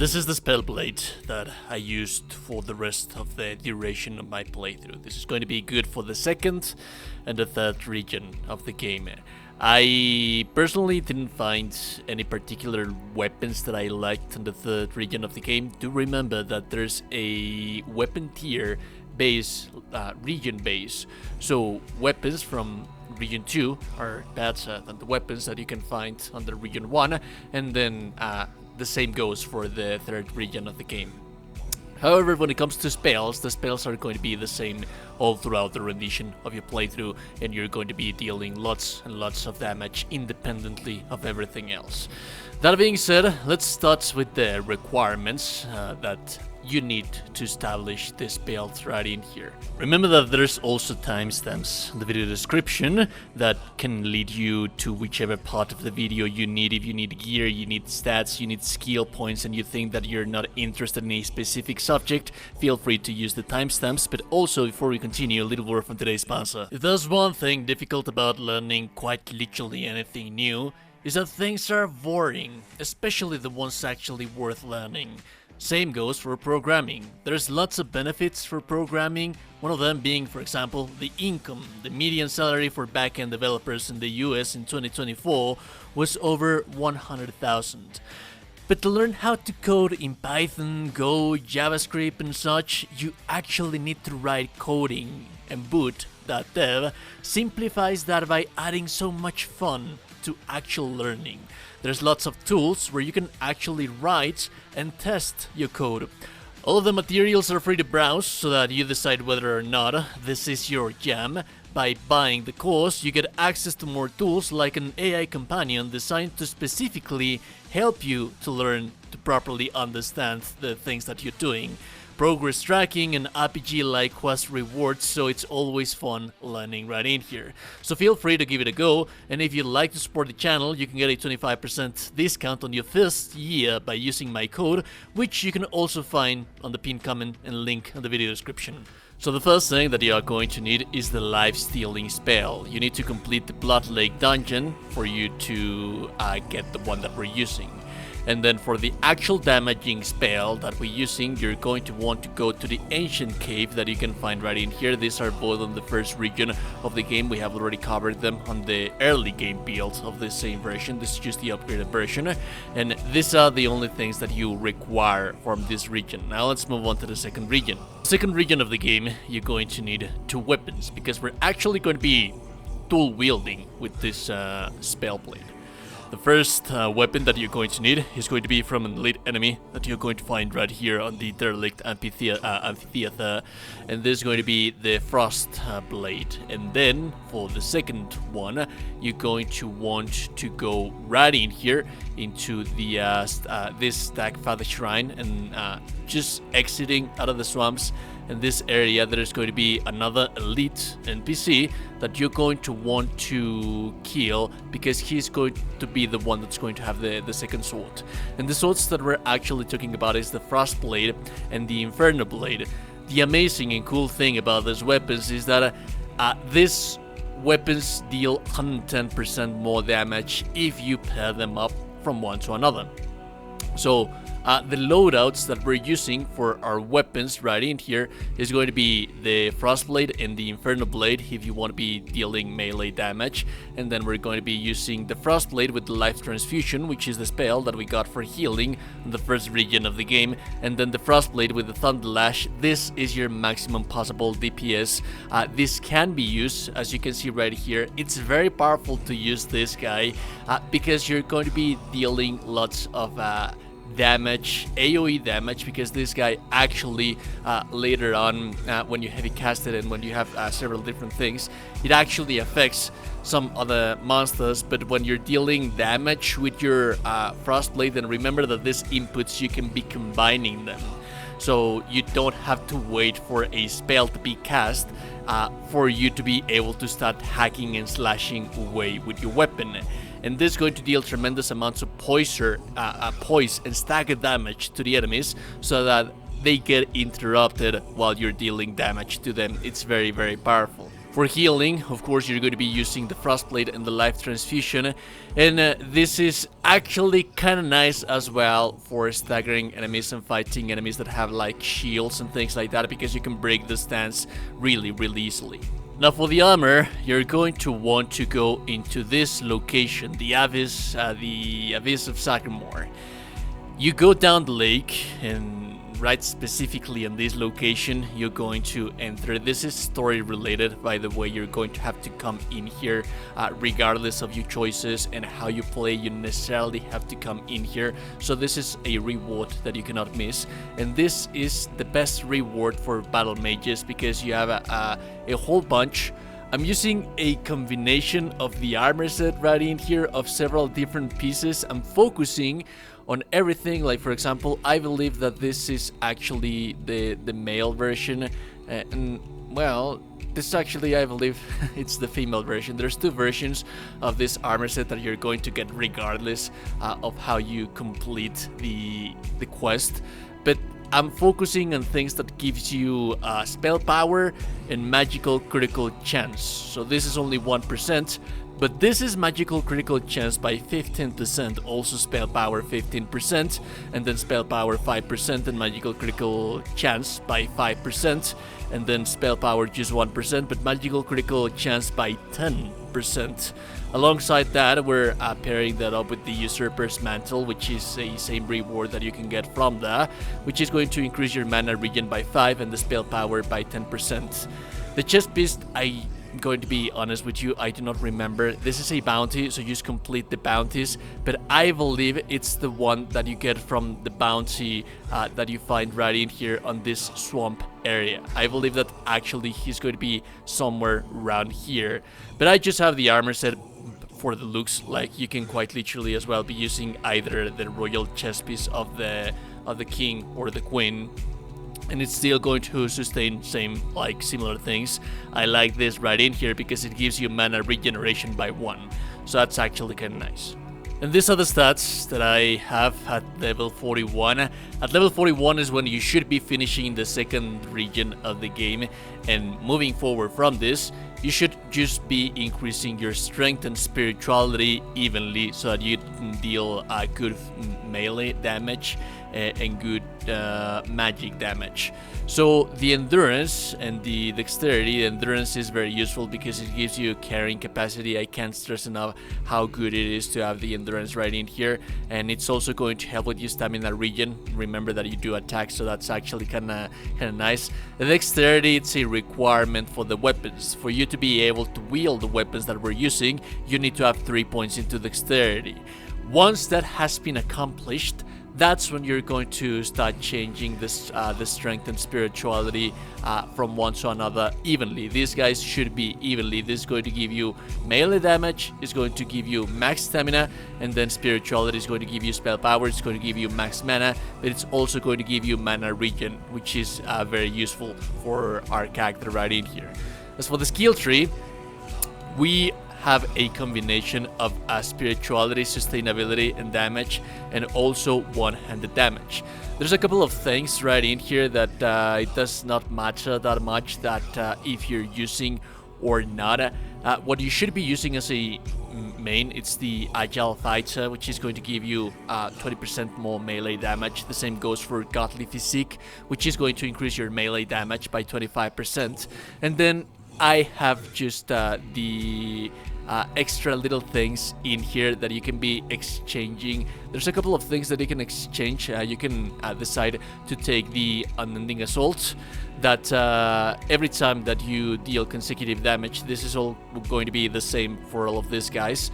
This is the Spellblade that I used for the rest of the duration of my playthrough. This is going to be good for the second and the third region of the game. I personally didn't find any particular weapons that I liked in the third region of the game. Do remember that there's a weapon tier base, region base. So weapons from region 2 are better than the weapons that you can find under region 1, and then the same goes for the third region of the game. However, when it comes to spells, the spells are going to be the same all throughout the rendition of your playthrough, and you're going to be dealing lots and lots of damage independently of everything else. That being said, let's start with the requirements that you need to establish this build right in here. Remember that there's also timestamps in the video description that can lead you to whichever part of the video you need. If you need gear, you need stats, you need skill points, and you think that you're not interested in a specific subject, feel free to use the timestamps. But also, before we continue, a little word from today's sponsor. If there's one thing difficult about learning quite literally anything new, is that things are boring, especially the ones actually worth learning. Same goes for programming. There's lots of benefits for programming, one of them being, for example, the income. The median salary for backend developers in the US in 2024 was over 100,000. But to learn how to code in Python, Go, JavaScript and such, you actually need to write coding, and boot.dev simplifies that by adding so much fun to actual learning. There's lots of tools where you can actually write and test your code. All of the materials are free to browse so that you decide whether or not this is your jam. By buying the course, you get access to more tools like an AI companion designed to specifically help you to learn to properly understand the things that you're doing. Progress tracking and RPG-like quest rewards, so it's always fun learning right in here. So feel free to give it a go, and if you'd like to support the channel, you can get a 25% discount on your first year by using my code, which you can also find on the pinned comment and link in the video description. So the first thing that you are going to need is the life stealing spell. You need to complete the Blood Lake dungeon for you to get the one that we're using. And then for the actual damaging spell that we're using, you're going to want to go to the Ancient Cave that you can find right in here. These are both on the first region of the game. We have already covered them on the early game build of the same version. This is just the upgraded version. And these are the only things that you require from this region. Now let's move on to the second region. Second region of the game, you're going to need 2 weapons, because we're actually going to be dual wielding with this Spellblade. The first weapon that you're going to need is going to be from an elite enemy that you're going to find right here on the Derelict Amphitheater, and this is going to be the Frost Blade. And then for the second one, you're going to want to go right in here into the this Stag Father Shrine, and just exiting out of the swamps. In this area, there is going to be another elite NPC that you're going to want to kill, because he's going to be the one that's going to have the second sword. And the swords that we're actually talking about is the Frost Blade and the Inferno Blade. The amazing and cool thing about these weapons is that these weapons deal 110% more damage if you pair them up from one to another. So the loadouts that we're using for our weapons right in here is going to be the Frostblade and the Inferno Blade if you want to be dealing melee damage. And then we're going to be using the Frostblade with the Life Transfusion, which is the spell that we got for healing in the first region of the game. And then the Frostblade with the Thunder Lash. This is your maximum possible DPS. This can be used, as you can see right here. It's very powerful to use this guy because you're going to be dealing lots of damage, AoE damage, because this guy actually later on when you heavy cast it and when you have several different things, it actually affects some other monsters. But when you're dealing damage with your Frostblade, then remember that these inputs, you can be combining them, so you don't have to wait for a spell to be cast for you to be able to start hacking and slashing away with your weapon. And this is going to deal tremendous amounts of poise and stagger damage to the enemies, so that they get interrupted while you're dealing damage to them. It's very, very powerful. For healing, of course, you're going to be using the Frostblade and the Life Transfusion, and this is actually kind of nice as well for staggering enemies and fighting enemies that have like shields and things like that, because you can break the stance really easily. Now for the armor, you're going to want to go into this location, the Abyss of Sagamore. You go down the lake, and right specifically in this location you're going to enter. This is story related, by the way. You're going to have to come in here regardless of your choices and how you play. You necessarily have to come in here, so this is a reward that you cannot miss, and this is the best reward for battle mages because you have a whole bunch. I'm using a combination of the armor set right in here of several different pieces. I'm focusing on everything. Like for example, I believe that this is actually the male version, and well, this actually, I believe it's the female version. There's two versions of this armor set that you're going to get regardless of how you complete the quest, but I'm focusing on things that gives you spell power and magical critical chance. So this is only 1%, but this is magical critical chance by 15%, also spell power 15%, and then spell power 5%, and magical critical chance by 5%, and then spell power just 1%, but magical critical chance by 10%. Alongside that, we're pairing that up with the Usurper's Mantle, which is a same reward that you can get from that, which is going to increase your mana regen by 5 and the spell power by 10%. The chest piece, I'm going to be honest with you, I do not remember. This is a bounty, so you just complete the bounties, but I believe it's the one that you get from the bounty that you find right in here on this swamp area. I believe that actually he's going to be somewhere around here, but I just have the armor set for the looks. Like, you can quite literally as well be using either the royal chest piece of the king or the queen, and it's still going to sustain similar things. I like this right in here because it gives you mana regeneration by 1, so that's actually kind of nice. And these are the stats that I have at level 41. At level 41 is when you should be finishing the second region of the game, and moving forward from this, you should just be increasing your strength and spirituality evenly so that you can deal good melee damage and good magic damage. So the endurance and the dexterity, the endurance is very useful because it gives you carrying capacity. I can't stress enough how good it is to have the endurance right in here, and it's also going to help with your stamina regen. Remember that you do attack, so that's actually kind of nice. The dexterity, it's a requirement for the weapons. For you to be able to wield the weapons that we're using, you need to have 3 points into dexterity. Once that has been accomplished, that's when you're going to start changing this the strength and spirituality from one to another evenly. These guys should be evenly. This is going to give you melee damage, it's going to give you max stamina, and then spirituality is going to give you spell power, it's going to give you max mana, but it's also going to give you mana regen, which is very useful for our character right in here. As for the skill tree, we have a combination of spirituality, sustainability, and damage, and also one-handed damage. There's a couple of things right in here that it does not matter that much that if you're using or not. What you should be using as a main, it's the Agile Fighter, which is going to give you 20% more melee damage. The same goes for Godly Physique, which is going to increase your melee damage by 25%. And then I have just the extra little things in here that you can be exchanging. There's a couple of things that you can exchange. You can decide to take the Unending Assault, that every time that you deal consecutive damage, this is all going to be the same for all of these guys.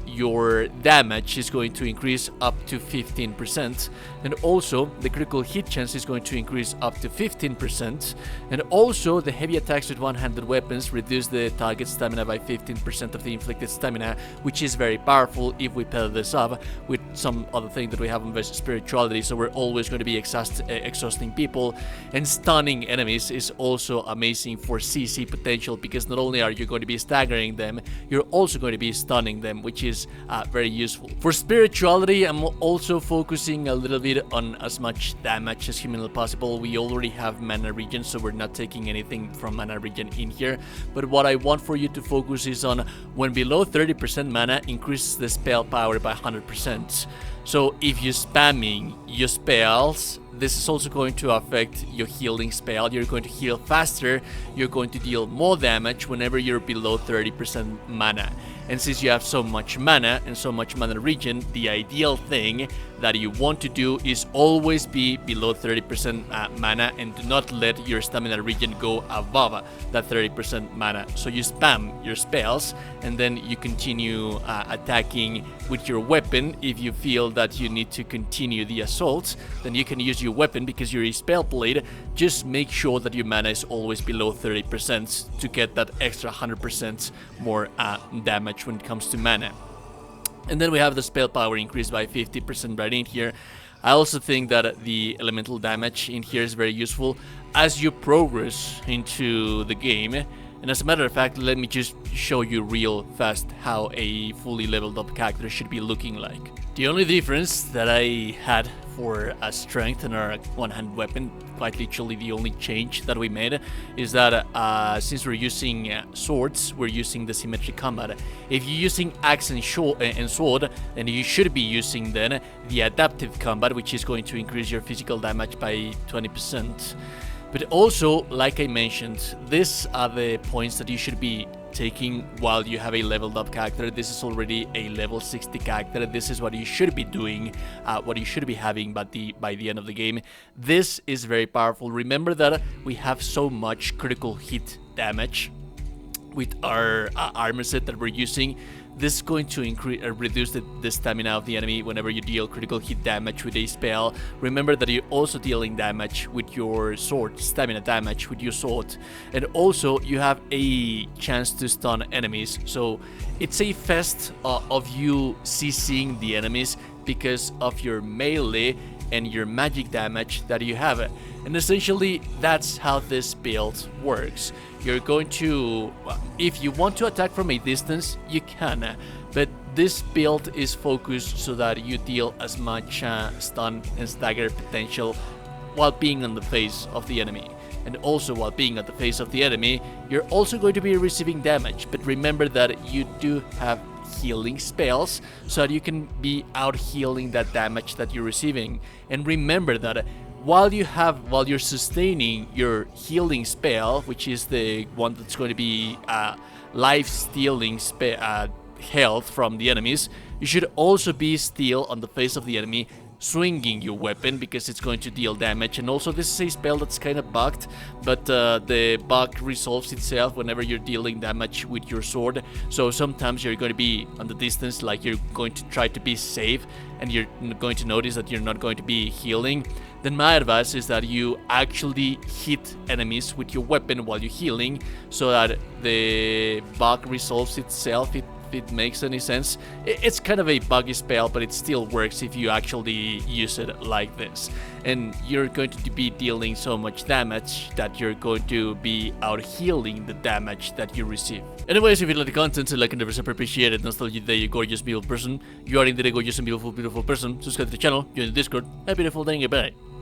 Your damage is going to increase up to 15%, and also the critical hit chance is going to increase up to 15%, and also the heavy attacks with one-handed weapons reduce the target stamina by 15% of the inflicted stamina, which is very powerful if we pair this up with some some other thing that we have in spirituality, so we're always going to be exhausting people. And stunning enemies is also amazing for CC potential, because not only are you going to be staggering them, you're also going to be stunning them, which is very useful. For spirituality, I'm also focusing a little bit on as much damage as humanly possible. We already have mana regen, so we're not taking anything from mana regen in here. But what I want for you to focus is on when below 30% mana, increases the spell power by 100%. So if you're spamming your spells, this is also going to affect your healing spell. You're going to heal faster, you're going to deal more damage whenever you're below 30% mana. And since you have so much mana and so much mana regen, the ideal thing that you want to do is always be below 30% mana, and do not let your stamina regen go above that 30% mana. So you spam your spells, and then you continue attacking with your weapon. If you feel that you need to continue the assault, then you can use your weapon because you're a Spellblade. Just make sure that your mana is always below 30% to get that extra 100% more damage when it comes to mana. And then we have the spell power increased by 50% right in here. I also think that the elemental damage in here is very useful as you progress into the game. And as a matter of fact, let me just show you real fast how a fully leveled up character should be looking like. The only difference that I had for a strength and our one-hand weapon, quite literally the only change that we made, is that since we're using swords, we're using the symmetric combat. If you're using axe and sword, then you should be using then the adaptive combat, which is going to increase your physical damage by 20%. But also, like I mentioned, these are the points that you should be taking while you have a leveled up character. This is already a level 60 character. This is what you should be doing, what you should be having by the end of the game. This is very powerful. Remember that we have so much critical hit damage with our armor set that we're using. This is going to reduce the stamina of the enemy whenever you deal critical hit damage with a spell. Remember that you're also dealing damage with your sword, stamina damage with your sword. And also you have a chance to stun enemies. So it's a fest of you CCing the enemies because of your melee and your magic damage that you have. And essentially that's how this build works. You're going to, if you want to attack from a distance, you can, but this build is focused so that you deal as much stun and stagger potential while being on the face of the enemy. And also while being at the face of the enemy, you're also going to be receiving damage, but remember that you do have healing spells so that you can be out healing that damage that you're receiving. And remember that while you're sustaining your healing spell, which is the one that's going to be life stealing health from the enemies, you should also be still on the face of the enemy, swinging your weapon because it's going to deal damage. And also this is a spell that's kind of bugged, but the bug resolves itself whenever you're dealing damage with your sword. So sometimes you're going to be on the distance, like you're going to try to be safe, and you're going to notice that you're not going to be healing. Then my advice is that you actually hit enemies with your weapon while you're healing, so that the bug resolves itself, if it makes any sense. It's kind of a buggy spell, but it still works if you actually use it like this. And you're going to be dealing so much damage that you're going to be out healing the damage that you receive. Anyways, if you like the content, like and never appreciate it, nostalgia day, you gorgeous beautiful person. You are indeed a gorgeous and beautiful person. Subscribe to the channel, join the Discord. Have a beautiful day and goodbye.